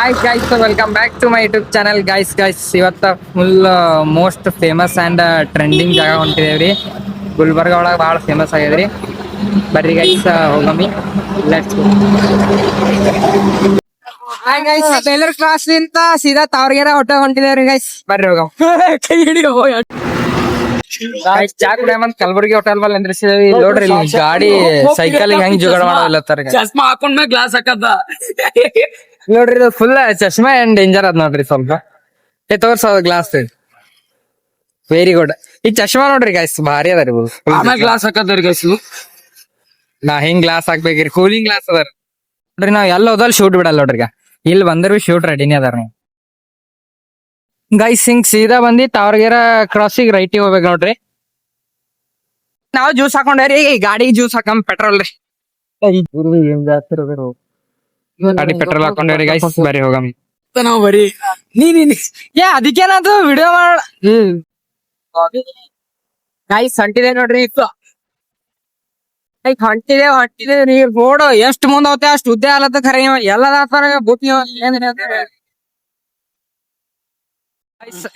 Hi guys, welcome back to my YouTube channel. Guys ಇವತ್ತ full most famous and trending ಜಾಗ ಹೊಂಟಿದೇವ್ರಿ. ಗುಲ್ಬರ್ಗ ಒಳಗೆ ಭಾಳ ಫೇಮಸ್ ಆಗ್ಯದ್ರಿ. ಬರ್ರಿ ಗೈಸ್, ಹೋಗಮ್ಮಿ, let's go. Hi guys, Belur cross ನಿಂತ ಸೀದಾ ತಾವರ್ಗೆರೆ ಹೊಟ್ಟೆ ಹೊಂಟಿದೇವ್ರಿ ಗೈಸ್. ಬರ್ರಿ ಹೋಗಮ್. ಕೈ ಹಿಡಿಯೋ ಚಾ ಕುಡಿಯಮಂತ ಕಲಬುರ್ಗಿ ಹೋಟೆಲ್ ಬಲ್ ನಿಂದ್ರಿಸಿದ್ವಿ. ನೋಡ್ರಿ ಇಲ್ಲಿ ಗಾಡಿ ಸೈಕಲ್ ಹೆಂಗ್ ಜುಗಾಡ ಮಾಡಲತ್ತಾರ. ಚಸ್ಮಾ ಹಾಕೊಂಡ್ ಗ್ಲಾಸ್ ಹಾಕದ ನೋಡ್ರಿ, ಇದು ಫುಲ್ ಚಶ್ಮಾ ಏನ್ ಡೇಂಜರ್ ಅದ್ ನೋಡ್ರಿ. ಸ್ವಲ್ಪ ತೋರ್ಸ ಗ್ಲಾಸ್. Very good. ಈ ಚಶ್ಮಾ ನೋಡ್ರಿ ಗೈಸ್, ಭಾರಿ ಅದ ರೀ. ಆಮೇಲೆ ಗ್ಲಾಸ್ ಹಾಕದ್ರಿ ಗೈಸ್. ನಾ ಹಿಂಗ್ ಗ್ಲಾಸ್ ಹಾಕ್ಬೇಕ್ರಿ, ಕೂಲಿಂಗ್ ಗ್ಲಾಸ್ ಅದಾರ ನೋಡ್ರಿ. ನಾವ್ ಎಲ್ಲ ಹೋದಲ್ಲಿ ಶೂಟ್ ಬಿಡಲ್ಲ ನೋಡ್ರಿ. ಇಲ್ಲಿ ಬಂದ್ರ ಶೂಟ್ ರೆಡಿನೇ ಅದಾರ. ನಾವು ಗೈಸ್ ಹಿಂಗ್ ಸೀದಾ ಬಂದಿ ತಾವರ್ಗೆರೆ ಕ್ರಾಸಿಗೆ ರೈಟಿಗೆ ಹೋಗ್ಬೇಕು ನೋಡ್ರಿ. ನಾವ್ ಜ್ಯೂಸ್ ಹಾಕೊಂಡ್ರಿ, ಗಾಡಿಗೆ ಜ್ಯೂಸ್ ಹಾಕಮ್ ಪೆಟ್ರೋಲ್ ರೀ. ಗಾಡಿ ಪೆಟ್ರೋಲ್ ಹಾಕೊಂಡ್ರಿ ಗೈಸ್. ಬರೀ ಹೋಗಮ್ ನಾವ್ ಬರೀ ನೀ ಅದಕ್ಕೇನದು ವಿಡಿಯೋ ಮಾಡ. ಗೈಸ್ ಹೊಂಟಿದೆ ನೋಡ್ರಿ. ಹೊಂಟಿದೆ ರೀ. ರೋಡ್ ಎಷ್ಟ್ ಮುಂದ್ ಹೋಗ್ತೇ ಅಷ್ಟ್ ಉದ್ದೆ ಆಲತ್ತ. ಖರೆ ಎಲ್ಲದಾತಾರ ಬುಟ್ಟಿ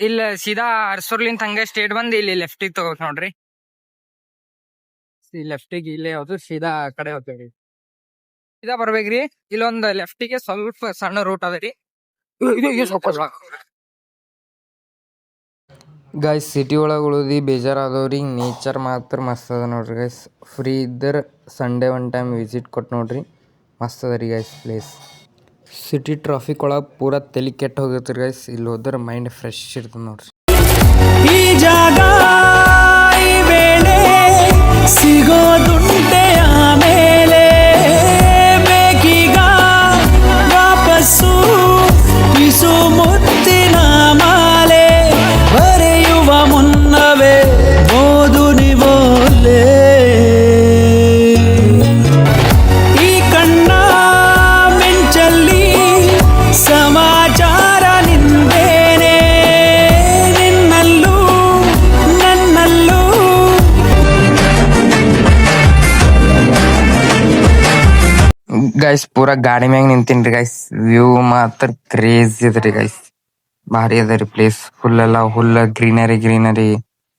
ಇಲ್ಲ ಸೀದಾ ಅರ್ಸೂರ್ಲಿಂತ ಹಂಗೆ ಸ್ಟೇಟ್ ಬಂದ್ ಇಲ್ಲಿ ಲೆಫ್ಟಿಗೆ ತಗೋಕ್ ನೋಡ್ರಿ. ಲೆಫ್ಟಿಗೆ ಇಲ್ಲೇ ಯಾವ್ದು ಸೀದಾ ಕಡೆ ಹೋಗ್ತೇವ್ರಿ. ಸೀದಾ ಬರ್ಬೇಕ್ರಿ. ಇಲ್ಲೊಂದ್ ಲೆಫ್ಟಿಗೆ ಸ್ವಲ್ಪ ಸಣ್ಣ ರೂಟ್ ಅದರಿ. ಗೈಸ್ ಸಿಟಿ ಒಳಗೆ ಉಳಿದಿ ಬೇಜಾರಾದವ್ರಿಗೆ ನೇಚರ್ ಮಾತ್ರ ಮಸ್ತ್ ಅದ ನೋಡ್ರಿ ಗೈಸ್. ಫ್ರೀ ಇದ್ದರ ಸಂಡೇ ಒನ್ ಟೈಮ್ ವಿಸಿಟ್ ಕೊಟ್ಟು ನೋಡ್ರಿ, ಮಸ್ತ್ ಅದ ರೀ ಗೈಸ್ ಪ್ಲೇಸ್. ಸಿಟಿ ಟ್ರಾಫಿಕ್ ಒಳಗೆ ಪೂರಾ ತಲೆ ಕೆಟ್ಟ ಹೋಗಿರ್ತೀರಿ ಗೈಸ್. ಇಲ್ಲಿ ಹೋದ್ರೆ ಮೈಂಡ್ ಫ್ರೆಶ್ ಇರ್ತದೆ ನೋಡ್ರಿ. ಈ ಜಾಗ ಈ ವೇಳೆ ಸಿಗೋದುಂಟೆ ಆಮೇಲೆ ಬೇಕೀಗ ವಾಪಸ್ಸು ಬಿಸು ಮುತ್ತಿನ ಮಾಲೆ ಬರೆಯುವ ಮುನ್ನವೇ ಓದು ನಿವೋಲೆ. ಈ ಕಣ್ಣ ಮಿಂಚಲ್ಲಿ ಸಮಾಚಾರ ನಿಂದೇನೆ, ನಿನ್ನಲ್ಲೂ ನನ್ನಲ್ಲೂ. ಗೈಸ್ ಪೂರಾ ಗಾಡಿ ಮ್ಯಾಗ ನಿಂತೀನ್ರಿ ಗೈಸ್. ವ್ಯೂ ಮಾತ್ರ ಕ್ರೇಜಿ ಅದ್ರಿ ಗೈಸ್. ಭಾರಿ ಅದ ರೀ ಪ್ಲೇಸ್. ಫುಲ್ ಎಲ್ಲ ಹುಲ್ಲ ಗ್ರೀನರಿ.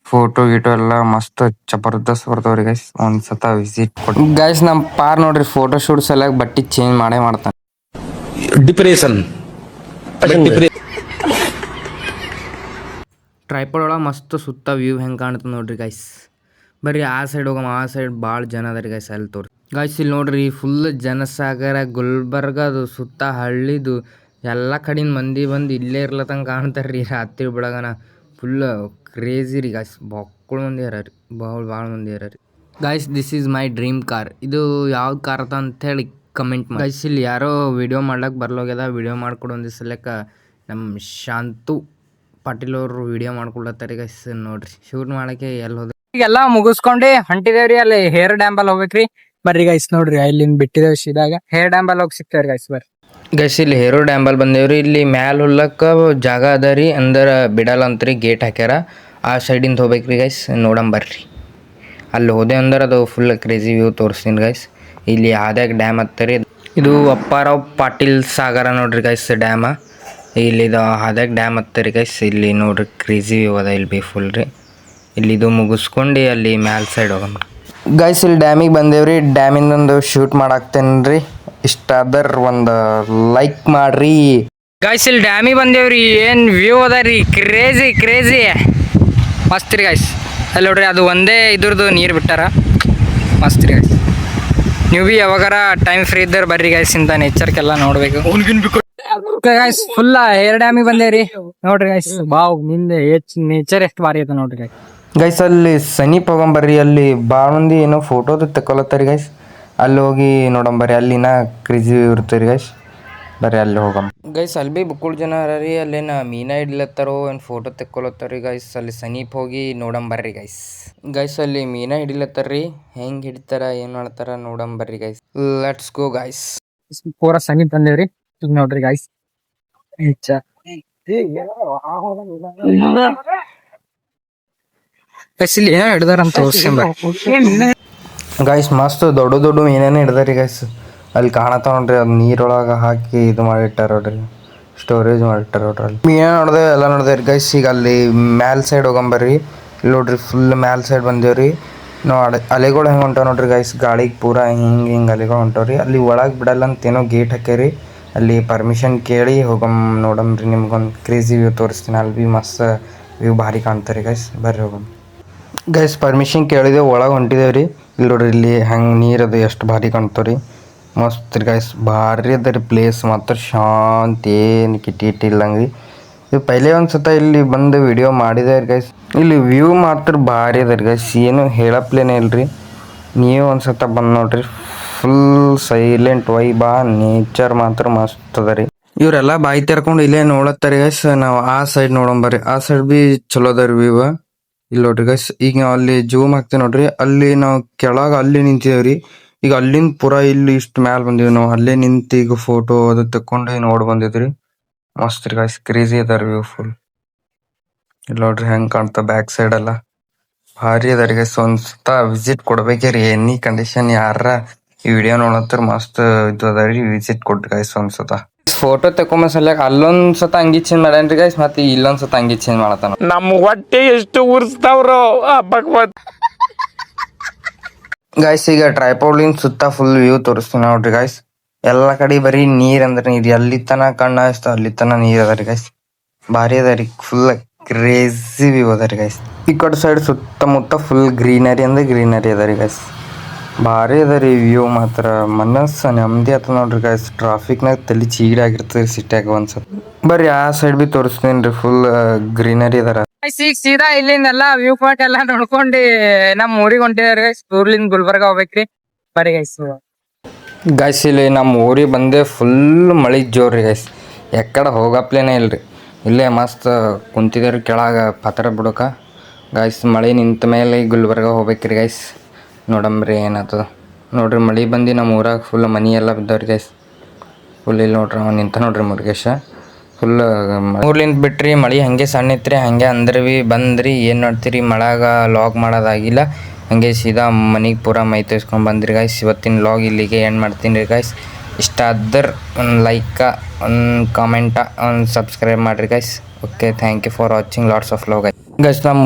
ಫೋಟೋ ಗಿಟೋ ಎಲ್ಲ ಮಸ್ತ್ ಜಬರ್ದಸ್ತ್ ಬರ್ತಾವ್ರಿ ಗೈಸ್. ಒಂದ್ಸತ ವಿಸಿಟ್ ಕೊಡಿ ಗೈಸ್. ನಮ್ ಪಾರ್ ನೋಡ್ರಿ, ಫೋಟೋ ಶೂಟ್ ಸಲುವಾಗಿ ಬಟ್ಟಿ ಚೇಂಜ್ ಮಾಡ್ತಾನೆ. ಡಿಪ್ರೆಷನ್ ಟ್ರೈಪಾಡ್ ಒಳಗೆ ಮಸ್ತ್ ಸುತ್ತ ವ್ಯೂ ಹೆಂಗೆ ಕಾಣ್ತದೆ ನೋಡ್ರಿ ಗೈಸ್. ಬರ್ರಿ ಆ ಸೈಡ್ ಹೋಗಮ್ಮ. ಆ ಸೈಡ್ ಭಾಳ ಜನ ಅದ ರೀ ಗೈಸ್. ಅಲ್ಲಿ ತೋರಿ ಗೈಸ್. ಇಲ್ಲಿ ನೋಡ್ರಿ ಫುಲ್ ಜನಸಾಗರ. ಗುಲ್ಬರ್ಗದು ಸುತ್ತ ಹಳ್ಳಿದು ಎಲ್ಲ ಕಡೆಯಿಂದ ಮಂದಿ ಬಂದು ಇಲ್ಲೇ ಇರ್ಲತ್ತಂಗೆ ಕಾಣ್ತಾರ್ರಿ ರಾತ್ರಿ ಬೆಳಗನ. ಫುಲ್ ಕ್ರೇಜಿ ರೀ ಗೈಸ್. ಬಕ್ಕಳು ಮಂದಿ ಯಾರ ರೀ, ಭಾಳ ಮಂದಿ ಯಾರ ರೀ guys. This is my dream car. ಇದು ಯಾವ ಕಾರ್ ಅದ ಅಂತೇಳಿ ಕಮೆಂಟ್ ಮಾಡಿ ಗೈಸ್. ಇಲ್ಲಿ ಯಾರೋ ವಿಡಿಯೋ ಮಾಡ್ಲಕ್ಕೆ ಬರ್ಲೋಗ್ಯದ. ವಿಡಿಯೋ ಮಾಡ್ಕೊಡು ಒಂದಿವ್ಸ ಸಲಕ್ಕ ನಮ್ಮ ಶಾಂತು ಪಾಟೀಲ್ ಅವರು ವಿಡಿಯೋ ಮಾಡ್ಕೊಳತ್ತಾರೆ ಗೈಸ್. ನೋಡ್ರಿ ಶೂಟ್ ಮಾಡಕ್ಕೆ ಎಲ್ಲಿ ಹೋದ. ಈಗೆಲ್ಲ ಮುಗಿಸ್ಕೊಂಡೆ ಹೊಂಟಿದೇವ್ರಿ. ಅಲ್ಲಿ ಹೇರ್ ಡ್ಯಾಮ್ ಬಲ್ ಹೋಗ್ಬೇಕ್ರಿ. ಬರ್ರಿ ಗೈಸ್ ನೋಡ್ರಿ, ಇಲ್ಲಿಂದ ಬಿಟ್ಟಿದೇವ್ ಸೀದಾಗ ಹೇರ್ ಡ್ಯಾಮ್ ಬಲ್ ಹೋಗಿ ಸಿಗ್ತೇವ್ರಿ ಗೈಸ್. ಬರ್ರಿ ಗೈಸ್, ಇಲ್ಲಿ ಹೇರೋ ಡ್ಯಾಮ್ ಬಲ್ ಬಂದೇವ್ರಿ. ಇಲ್ಲಿ ಮ್ಯಾಲ ಹುಲ್ಲಕ್ಕ ಜಾಗ ಅದ ರೀ, ಅಂದ್ರ ಬಿಡಲ್ಲ ಅಂತ್ರಿ, ಗೇಟ್ ಹಾಕ್ಯಾರ. ಆ ಸೈಡಿಂದ ಹೋಗ್ಬೇಕ್ರಿ ಗೈಸ್. ನೋಡಮ್ ಬರ್ರಿ. ಅಲ್ಲಿ ಹೋದೆ ಅಂದ್ರೆ ಅದು ಫುಲ್ ಕ್ರೇಜಿ ವ್ಯೂ ತೋರಿಸ್ತೀನಿ ಗೈಸ್. ಇಲ್ಲಿ ಆದ್ಯಾಗ ಡ್ಯಾಮ್ ಹತ್ತರಿ. ಇದು ಅಪ್ಪಾರಾವ್ ಪಾಟೀಲ್ ಸಾಗರ ನೋಡ್ರಿ ಗೈಸ್ ಡ್ಯಾಮ. ಇಲ್ಲಿದು ಆದ್ಯಾಗ ಡ್ಯಾಮ್ ಹತ್ತರಿ ಗೈಸ್. ಇಲ್ಲಿ ನೋಡ್ರಿ ಕ್ರೇಜಿ ವ್ಯೂ ಅದ ಇಲ್ಲಿ ಬಿ ಫುಲ್ ರೀ. ಇಲ್ಲಿ ಇದು ಮುಗಿಸ್ಕೊಂಡು ಅಲ್ಲಿ ಮ್ಯಾಲ್ ಸೈಡ್ ಹೋಗಮ್ಮ ಗೈಸ್. ಇಲ್ಲಿ ಡ್ಯಾಮಿಗೆ ಬಂದೇವ್ರಿ. ಡ್ಯಾಮಿಂದ ಒಂದು ಶೂಟ್ ಮಾಡಾಕ್ತೇನೆ ರೀ. ಇಷ್ಟ ಅದರ್ ಒಂದು ಲೈಕ್ ಮಾಡ್ರಿ ಗೈಸ್. ಇಲ್ಲಿ ಡ್ಯಾಮಿಗೆ ಬಂದೇವ್ರಿ. ಏನು ವ್ಯೂ ಅದ ರೀ, ಕ್ರೇಜಿ ಮಸ್ತ್ ರೀ ಗೈಸ್. ಅಲ್ಲಿ ನೋಡ್ರಿ, ಅದು ಒಂದೇ ಇದ್ರದ್ದು ನೀರು ಬಿಟ್ಟಾರ. ಮಸ್ತ್ ರೀ ಗೈಸ್. ನೀವು ಭೀ ಯಾವಾಗಾರ ಟೈಮ್ ಫ್ರೀ ಇದ್ದಾರೆ ಬರ್ರಿ ಗೈಸ್. ಇಂಥ ನೇಚರ್ಗೆಲ್ಲ ನೋಡ್ಬೇಕು ಗೈಸ್. ಫುಲ್ ಹೇರ್ ಡ್ಯಾಮಿಗೆ ಬಂದೇವ್ರಿ. ನೋಡ್ರಿ ಗೈಸ್, ಬಾವ್ ನಿಂದೆ ನೇಚರ್ ಎಷ್ಟು ಭಾರಿ ಐತೆ ನೋಡ್ರಿ ಗೈಸ್. ಅಲ್ಲಿ ಸಮೀಪ ಹೋಗಂಬರ್ರಿ. ಅಲ್ಲಿ ಭಾಳ ಮಂದಿ ಏನೋ ಫೋಟೋದು ತಕೊಳತ್ತಾರಿ ಗೈಸ್. ಅಲ್ಲಿ ಹೋಗಿ ನೋಡಂಬರ್ರಿ. ಅಲ್ಲಿನ ಕ್ರೇಜಿ ಇರ್ತೀರಿ ಗೈಸ್. ಬರ್ರಿ ಅಲ್ಲಿ ಹೋಗಮ್ ಗೈಸ್. ಅಲ್ಲಿ ಭೀ ಬುಕ್ಕುಳ್ ಜನ ರೀ. ಅಲ್ಲೇನ ಮೀನಾ ಹಿಡಿಲತ್ತಾರೋ ಏನು ಫೋಟೋ ತೆಕ್ಕೊಳತ್ತಾರಿ ಗೈಸ್. ಅಲ್ಲಿ ಸಮೀಪ ಹೋಗಿ ನೋಡಂಬರ್ರಿ ಗೈಸ್. ಅಲ್ಲಿ ಮೀನಾ ಹಿಡಿಲತ್ತಾರ್ರಿ. ಹೆಂಗೆ ಹಿಡಿತಾರ ಏನು ಮಾಡ್ತಾರ ನೋಡಂಬರ್ರಿ ಗೈಸ್. Let's go guys. ಪೂರ ಸಮೀಪ ಬಂದೇವ್ರಿ. ನೋಡ್ರಿ ಗೈಸ್. ಇಲ್ಲಿ ಏನೋ ಹಿಡ್ದಾರಂತ ತೋರ್ಸ್ಕೊಂಬ ಗೈಸ್. ಮಸ್ತ್ ದೊಡ್ಡ ಏನೇನು ಹಿಡ್ದಾರಿ ಗೈಸ್. ಅಲ್ಲಿ ಕಾಣತ್ತ ನೋಡ್ರಿ. ಅದು ನೀರೊಳಗೆ ಹಾಕಿ ಇದು ಮಾಡಿಟ್ಟಾರ ನೋಡ್ರಿ. ಸ್ಟೋರೇಜ್ ಮಾಡಿಟ್ಟಾರ ನೋಡ್ರಿ. ಮೀನ ನೋಡ್ದೆ ಎಲ್ಲ ನೋಡ್ದೇವ್ರಿ ಗೈಸ್. ಈಗ ಅಲ್ಲಿ ಮ್ಯಾಲ್ ಸೈಡ್ ಹೋಗಂಬರ್ರಿ. ಇಲ್ಲಿ ನೋಡ್ರಿ ಫುಲ್ ಮ್ಯಾಲ್ ಸೈಡ್ ಬಂದೇವ್ರಿ. ನಾವು ಅಲೆಗಳು ಹೆಂಗೆ ಹೊಂಟಾವ ನೋಡ್ರಿ ಗೈಸ್. ಗಾಳಿಗೆ ಪೂರಾ ಹಿಂಗೆ ಅಲೆಗಳು ಹೊಂಟಾವ್ರಿ. ಅಲ್ಲಿ ಒಳಗೆ ಬಿಡಲ್ಲ ಅಂತ ಏನೋ ಗೇಟ್ ಹಾಕ್ಯಾರಿ. ಅಲ್ಲಿ ಪರ್ಮಿಷನ್ ಕೇಳಿ ನೋಡಮ್ರಿ. ನಿಮ್ಗೊಂದು ಕ್ರೇಜಿ ವ್ಯೂ ತೋರಿಸ್ತೀನಿ. ಅಲ್ಲಿ ಭೀ ಮಸ್ತ್ ವ್ಯೂ ಭಾರಿ ಕಾಣ್ತಾರೆ ಗೈಸ್. ಬರ್ರಿ ಹೋಗಮ್ ಗೈಸ್. ಪರ್ಮಿಷನ್ ಕೇಳಿದೆವು, ಒಳಗೆ ಹೊಂಟಿದ್ದೇವೆ ರೀ. ಇಲ್ಲಿ ನೋಡ್ರಿ ಇಲ್ಲಿ ಹೆಂಗೆ ನೀರದು ಎಷ್ಟು ಭಾರಿ ಕಾಣ್ತಾವ ರೀ. ಮಸ್ತ್ ರೀ ಗೈಸ್. ಭಾರಿ ಅದ ರೀ ಪ್ಲೇಸ್ ಮಾತ್ರ. ಶಾಂತಿ, ಏನು ಕಿಟಿ ಇಲ್ಲಂಗೆ ರೀ. ಇದು ಪೈಲೆ ಒಂದು ಸತ ಇಲ್ಲಿ ಬಂದು ವಿಡಿಯೋ ಮಾಡಿದೆ ರೀ ಗೈಸ್. ಇಲ್ಲಿ ವ್ಯೂ ಮಾತ್ರ ಭಾರಿ ಅದ ರೀ ಗೈಸ್. ಏನು ಹೇಳಪ್ಲೇನೇ ಇಲ್ರಿ. ನೀವು ಒಂದು ಸತ ಬಂದು ನೋಡ್ರಿ. ಫುಲ್ ಸೈಲೆಂಟ್ ವೈಬಾ, ನೇಚರ್ ಮಾತ್ರ ಮಸ್ತ್ ಅದ ರೀ. ಇವರೆಲ್ಲ ಬಾಯಿ ತೆರ್ಕೊಂಡು ಇಲ್ಲೇ ನೋಡತ್ತಾರೆ ಗೈಸ್. ನಾವು ಆ ಸೈಡ್ ನೋಡಂಬರ್ರಿ. ಆ ಸೈಡ್ ಭೀ ಚಲೋ ಅದ ರೀ ವ್ಯೂ. ಇಲ್ಲಿ ನೋಡ್ರಿ ಗೈಸ್. ಈಗ ನಾವು ಅಲ್ಲಿ ಜೂಮ್ ಹಾಕ್ತೇವೆ ನೋಡ್ರಿ. ಅಲ್ಲಿ ನಾವು ಕೆಳಗೆ ಅಲ್ಲಿ ನಿಂತಿದ್ದೇವ್ರಿ. ಈಗ ಅಲ್ಲಿಂದ ಪೂರಾ ಇಲ್ಲಿ ಇಷ್ಟು ಮ್ಯಾಲ ಬಂದೀವಿ ನಾವು. ಅಲ್ಲೇ ನಿಂತು ಈಗ ಫೋಟೋ ಅದು ತಕೊಂಡು ನೋಡಿ ಬಂದಿದ್ರಿ. ಮಸ್ತ್ ರೀ ಗೈಸ್. ಕ್ರೇಜಿ ಅದ ವ್ಯೂ ಫುಲ್. ಇಲ್ಲಿ ನೋಡ್ರಿ ಹೆಂಗೆ ಕಾಣ್ತಾ ಬ್ಯಾಕ್ ಸೈಡ್ ಎಲ್ಲ ಭಾರಿ ಅದ ರೀ ಗೈಸ್. ಒಂದು ಸತ ವಿಸಿಟ್ ಕೊಡ್ಬೇಕೇ ರೀ. ಎನಿ ಕಂಡೀಷನ್ ಯಾರ ಈ ವಿಡಿಯೋ ನೋಡತ್ತಾರ ಮಸ್ತ್ ಇದು ಅದ ರೀ. ವಿಸಿಟ್ ಕೊಡ್ರಿ ಗೈಸ್ ಒಂದು ಸತ. ಫೋಟೋ ತಕೊಂಬ ಸಲ್ಯಾಕ ಅಲ್ಲೊಂದು ಸತ ಅಂಗಿ ಚೇಂಜ್ ಮಾಡ್ಯಾನ್ರಿ ಗೈಸ್. ಮತ್ತೆ ಇಲ್ಲೊಂದು ಸತ ಅಂಗಿ ಚೇಂಜ್ ಮಾಡತ್ತಾನ. ನಮ್ಮ ಹೊಟ್ಟೆ ಎಷ್ಟು ಉರ್ಸ್ತಾವ್ರೋ ಭಗವಂತ. ಗಾಯ್ಸ್ ಈಗ ಟ್ರೈಪೋಲಿನ್ ಸುತ್ತ ಫುಲ್ ವ್ಯೂ ತೋರಿಸ್ತೀನಿ ನೋಡ್ರಿ ಗಾಯ್ಸ್. ಎಲ್ಲ ಕಡೆ ಬರೀ ನೀರ್ ಅಂದ್ರೆ ನೀರ್. ಎಲ್ಲಿ ತನ ಕಣ್ಣು ಹಾಯಿಸ್ತ ಅಲ್ಲಿ ತನ ನೀರ್ ಅದ ರೀ ಗಾಯ್ಸ್. ಭಾರಿ ಅದ ರೀ. ಫುಲ್ ಕ್ರೇಜಿ ವ್ಯೂ ಅದ ರೀ ಗಾಯ್ಸ್. ಈ ಕಡೆ ಸೈಡ್ ಸುತ್ತಮುತ್ತ ಫುಲ್ ಗ್ರೀನರಿ ಅಂದ್ರೆ ಗ್ರೀನರಿ ಅದ ರೀ ಗಾಯ್ಸ್. ಭಾರಿ ಅದ ರೀ ವ್ಯೂ ಮಾತ್ರ. ಮನಸ್ಸು ನೆಮ್ಮದಿ ಆತ ನೋಡ್ರಿ ಗಾಯ್ಸ್. ಟ್ರಾಫಿಕ್ನಾಗ ತಲೆ ಚೀಡಿ ಆಗಿರ್ತದೆ ಸಿಟಿಯಾಗ ಒಂದ್ಸಲ. ಬರ್ರಿ ಆ ಸೈಡ್ ಬಿ ತೋರಿಸ್ತೀನಿ ರೀ. ಫುಲ್ ಗ್ರೀನರಿ ಅದಾರ. ಈಗ ಸೀದಾ ಇಲ್ಲಿಂದೆಲ್ಲ ವ್ಯೂ ಪಾಯಿಂಟ್ ಎಲ್ಲ ನೋಡ್ಕೊಂಡು ನಮ್ಮ ಊರಿಗೆ ಹೊಂಟಿದಾರೆ ಗೈಸ್. ಊರ್ಲಿಂದ ಗುಲ್ಬರ್ಗ ಹೋಗ್ಬೇಕ್ರಿ. ಬರ್ರಿ ಗೈಸ್. ಗಾಯ್ಸ್ ಇಲ್ಲಿ ನಮ್ಮ ಊರಿಗೆ ಬಂದೆ ಫುಲ್ ಮಳೆ ಜೋರ್ರಿ ಗೈಸ್. ಎಕ್ಕಡೆ ಹೋಗಪ್ಲೇನೇ ಇಲ್ರಿ. ಇಲ್ಲೇ ಮಸ್ತ್ ಕುಂತಿದ್ದೇವ್ರಿ ಕೆಳಗೆ ಪತ್ರ ಬಿಡೋಕೆ ಗಾಯ್ಸ್. ಮಳೆ ನಿಂತ ಮೇಲೆ ಗುಲ್ಬರ್ಗ ಹೋಗ್ಬೇಕ್ರಿ ಗೈಸ್. ನೋಡಂಬ್ರಿ ಏನಾಯ್ತದ ನೋಡ್ರಿ. ಮಳೆ ಬಂದು ನಮ್ಮ ಊರಾಗ ಫುಲ್ ಮನಿ ಎಲ್ಲ ಬಿದ್ದವ್ರಿ ಗೈಸ್. ಫುಲ್ ಇಲ್ಲಿ ನೋಡ್ರಿ ಅವ ನಿಂತ ನೋಡ್ರಿ ಮುರುಗೇಶ. ಫುಲ್ ಊರ್ಲಿಂದ ಬಿಟ್ರಿ. ಮಳೆ ಹಾಗೆ ಸಣ್ಣ ಇತ್ರಿ. ಹಾಗೆ ಅಂದ್ರೆ ಭೀ ಬಂದ್ರಿ. ಏನು ಮಾಡ್ತೀರಿ ಮಳೆಯಾಗ ಲಾಗ್ ಮಾಡೋದಾಗಿಲ್ಲ. ಹಾಗೆ ಸೀದಾ ಮನೆಗೆ ಪೂರಾ ಮೈ ತೋರಿಸ್ಕೊಂಡು ಬಂದ್ರಿ ಗಾಯ್ಸ್. ಇವತ್ತಿನ ಲಾಗ್ ಇಲ್ಲಿಗೆ ಎಂಡ್ ಮಾಡ್ತೀನಿ ರೀ ಗಾಯ್ಸ್. ಇಷ್ಟ ಆದ್ರೆ ಒಂದು ಲೈಕ, ಒಂದು ಕಾಮೆಂಟ, ಒಂದು ಸಬ್ಸ್ಕ್ರೈಬ್ ಮಾಡಿರಿ guys. Okay, thank you for watching. Lots of love guys. ನಮ್ಮ